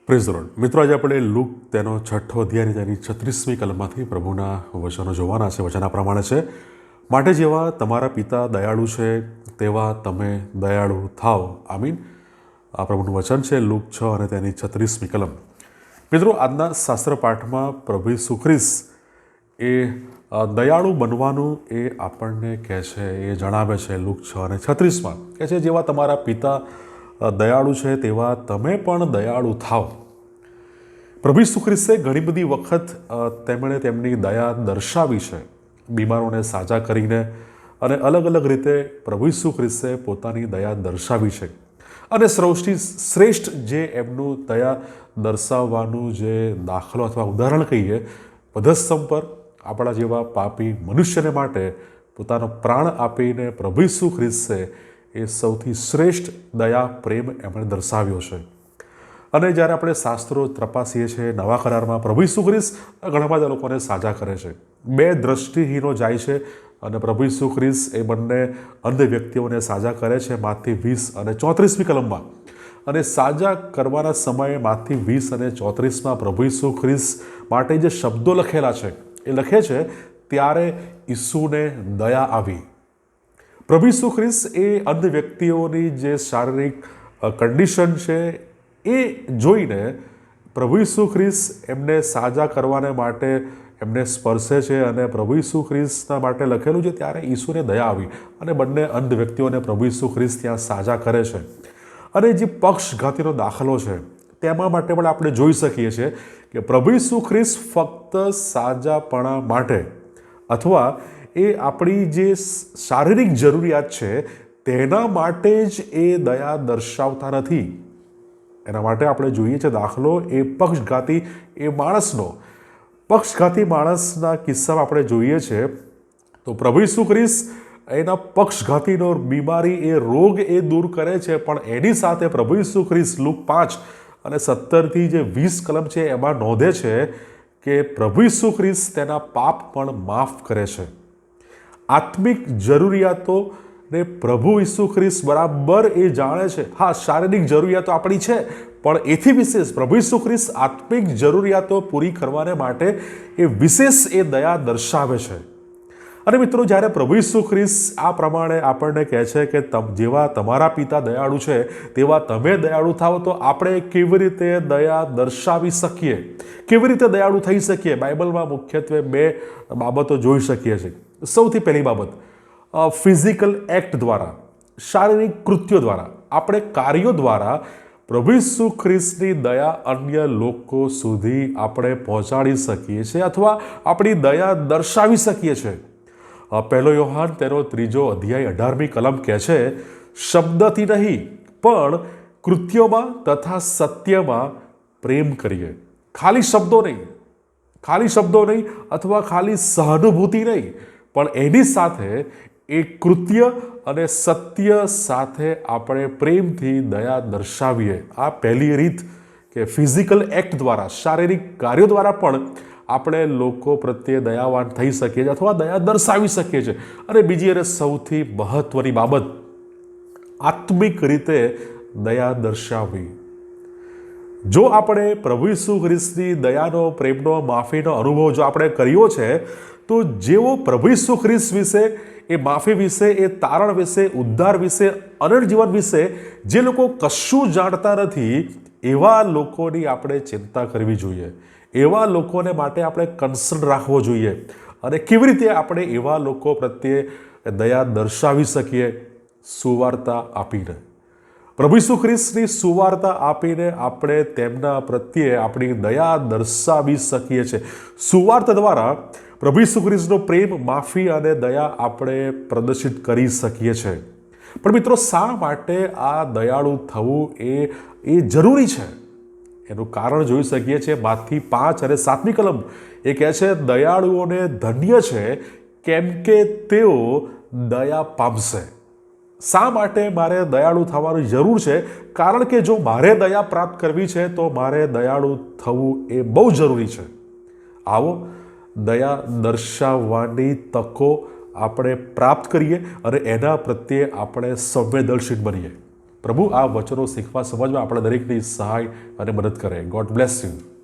Praise the lord. મિત્રો, આજે આપણે લૂક તેનો 6ઠ્ઠો અધ્યાય તેની 36મી કલમમાંથી પ્રભુના વચનો જોવાના છે. વચના પ્રમાણે છે, માટે જેવા તમારા પિતા દયાળુ છે તેવા તમે દયાળુ થાવ. આમીન. આ પ્રભુનું વચન છે, લૂક 6 અને તેની 36મી કલમ. મિત્રો, આજના શાસ્ત્ર પાઠમાં પ્રભુ ઈસુ ખ્રિસ્ત એ દયાળુ બનવાનું એ આપણને કહે છે, એ જણાવે છે. લૂક 6 અને 36માં કહે છે, જેવા તમારા પિતા દયાળુ છે તેવા તમે પણ દયાળુ થાવ. પ્રભુ ઈસુ ખ્રિસ્તે ઘણી બધી વખત તેમણે તેમની દયા દર્શાવી છે, બીમારોને સાજા કરીને, અને અલગ અલગ રીતે પ્રભુ ઈસુ ખ્રિસ્તે પોતાની દયા દર્શાવી છે. અને સૌથી શ્રેષ્ઠ જે એમનું દયા દર્શાવવાનું જે દાખલો અથવા ઉદાહરણ કહીએ, વધસ્તંભ પર આપણા જેવા પાપી મનુષ્યને માટે પોતાનો પ્રાણ આપીને પ્રભુ ઈસુ ખ્રિસ્તે એ સૌથી શ્રેષ્ઠ દયા પ્રેમ એમણે દર્શાવ્યો છે. અને જ્યારે આપણે શાસ્ત્રો તપાસીએ છીએ, નવા કરારમાં પ્રભુ ઈસુ ખ્રિસ્ત ઘણા બધા લોકોને સાજા કરે છે. 2 દ્રષ્ટિહીનો જાય છે અને પ્રભુ ઈસુ ખ્રિસ્ત એ બંને અંધ વ્યક્તિઓને સાજા કરે છે, માથી 20 અને 34મી કલમમાં. અને સાજા કરવાના સમયે માથી 20 અને 34માં પ્રભુ ઈસુ ખ્રિસ્ત માટે જે શબ્દો લખેલા છે, એ લખે છે, ત્યારે ઈસુને દયા આવી. પ્રભુ ઈસુ ખ્રિસ્ત એ અંધ વ્યક્તિઓની જે શારીરિક કન્ડિશન છે એ જોઈને પ્રભુ ઈસુ ખ્રિસ્ત એમને સાજા કરવાને માટે એમને સ્પર્શે છે. અને પ્રભુ ઈસુ ખ્રિસ્તના માટે લખેલું છે, ત્યારે ઈસુને દયા આવી અને બંને અંધ વ્યક્તિઓને પ્રભુ ઈસુ ખ્રિસ્ત ત્યાં સાજા કરે છે. અને જે પક્ષઘાતીનો દાખલો છે તેમાં માટે પણ આપણે જોઈ શકીએ છીએ કે પ્રભુ ઈસુ ખ્રિસ્ત ફક્ત સાજાપણા માટે અથવા એ આપણી જે શારીરિક જરૂરિયાત છે તેના માટે જ એ દયા દર્શાવતા નથી. એના માટે આપણે જોઈએ છે દાખલો એ પક્ષઘાતી એ માણસનો. પક્ષઘાતી માણસના કિસ્સામાં આપણે જોઈએ છે તો પ્રભુ ઈસુ ખ્રિસ્ત એના પક્ષઘાતીનો બીમારી એ રોગ એ દૂર કરે છે, પણ એની સાથે પ્રભુ ઈસુ ખ્રિસ્ત લૂક 5 અને 17થી જે 20 કલમ છે એમાં નોંધે છે કે પ્રભુ ઈસુ ખ્રિસ્ત તેના પાપ પણ માફ કરે છે. આત્મિક જરૂરિયાતો ને પ્રભુ ઈસુ ખ્રિસ્ત બરાબર એ જાણે છે. હા, શારીરિક જરૂરિયાતો આપણી છે, પણ એથી વિશેષ પ્રભુ ઈસુ ખ્રિસ્ત આત્મિક જરૂરિયાતો પૂરી કરવાને માટે એ વિશેષ એ દયા દર્શાવે છે. અને મિત્રો, જ્યારે પ્રભુ ઈસુ ખ્રિસ્ત આ પ્રમાણે આપણને કહે છે કે જેવા તમારા પિતા દયાળુ છે તેવા તમે દયાળુ થાવ, તો આપણે કેવી રીતે દયા દર્શાવી શકીએ, કેવી રીતે દયાળુ થઈ શકીએ? બાઇબલમાં મુખ્યત્વે 2 બાબતો જોઈ શકીએ છીએ. સૌથી પહેલી બાબત, ફિઝિકલ એક્ટ દ્વારા, શારીરિક કૃત્યો દ્વારા, આપણે કાર્યો દ્વારા પ્રભુ ઈસુ ખ્રિસ્તની દયા અન્ય લોકો સુધી આપણે પહોંચાડી શકીએ છીએ અથવા આપણી દયા દર્શાવી શકીએ છીએ. 1 યોહાન તેનો 3 અધ્યાય 18મી કલમ કહે છે, શબ્દથી નહીં પણ કૃત્યોમાં તથા સત્યમાં પ્રેમ કરીએ. ખાલી શબ્દો નહીં અથવા ખાલી સહાનુભૂતિ નહીં, પણ એની સાથે એ કૃત્ય અને સત્ય સાથે આપણે પ્રેમથી દયા દર્શાવીએ. આ પહેલી રીત કે ફિઝિકલ એક્ટ દ્વારા, શારીરિક કાર્યો દ્વારા પણ આપણે લોકો પ્રત્યે દયાવાન થઈ શકીએ છીએ અથવા દયા દર્શાવી શકીએ છીએ. અને બીજી અને સૌથી મહત્વની બાબત, આત્મિક રીતે દયા દર્શાવવી. જો આપણે પ્રભુ ઈસુ ખ્રિસ્તની દયાનો, પ્રેમનો, માફીનો અનુભવ જો આપણે કર્યો છે, તો જેવો પ્રભુ ઈસુ ખ્રિસ્ત વિશે, એ માફી વિશે, એ તારણ વિશે, ઉદ્ધાર વિશે, અનંત જીવન વિશે જે લોકો કશું જાણતા નથી, એવા લોકોની આપણે ચિંતા કરવી જોઈએ. એવા લોકોને માટે આપણે કન્સર્ન રાખવો જોઈએ. અને કેવી રીતે આપણે એવા લોકો પ્રત્યે દયા દર્શાવી શકીએ? સુવાર્તા આપીને. પ્રભુ ઈસુ ખ્રિસ્તની સુવાર્તા આપીને આપણે તેમના પ્રત્યે આપણી દયા દર્શાવી શકીએ છીએ. સુવાર્તા દ્વારા પ્રભુ ઈસુ ખ્રિસ્તનો પ્રેમ, માફી અને દયા આપણે પ્રદર્શિત કરી શકીએ છીએ. પણ મિત્રો, શા માટે આ દયાળુ થવું એ જરૂરી છે? એનું કારણ જોઈ શકીએ છીએ માથી 5 અને 7મી કલમ. એ કહે છે, દયાળુઓને ધન્ય છે કેમ કે તેઓ દયા પામશે. શા માટે મારે દયાળુ થવાની જરૂર છે? કારણ કે જો મારે દયા પ્રાપ્ત કરવી છે તો મારે દયાળુ થવું એ બહુ જરૂરી છે. આવો દયા દર્શાવવાની તકો આપણે પ્રાપ્ત કરીએ અને એના પ્રત્યે આપણે સંવેદનશીલ બનીએ. પ્રભુ આ વચનો શીખવા સમજવા આપણે દરેકની સહાય અને મદદ કરે. God bless you.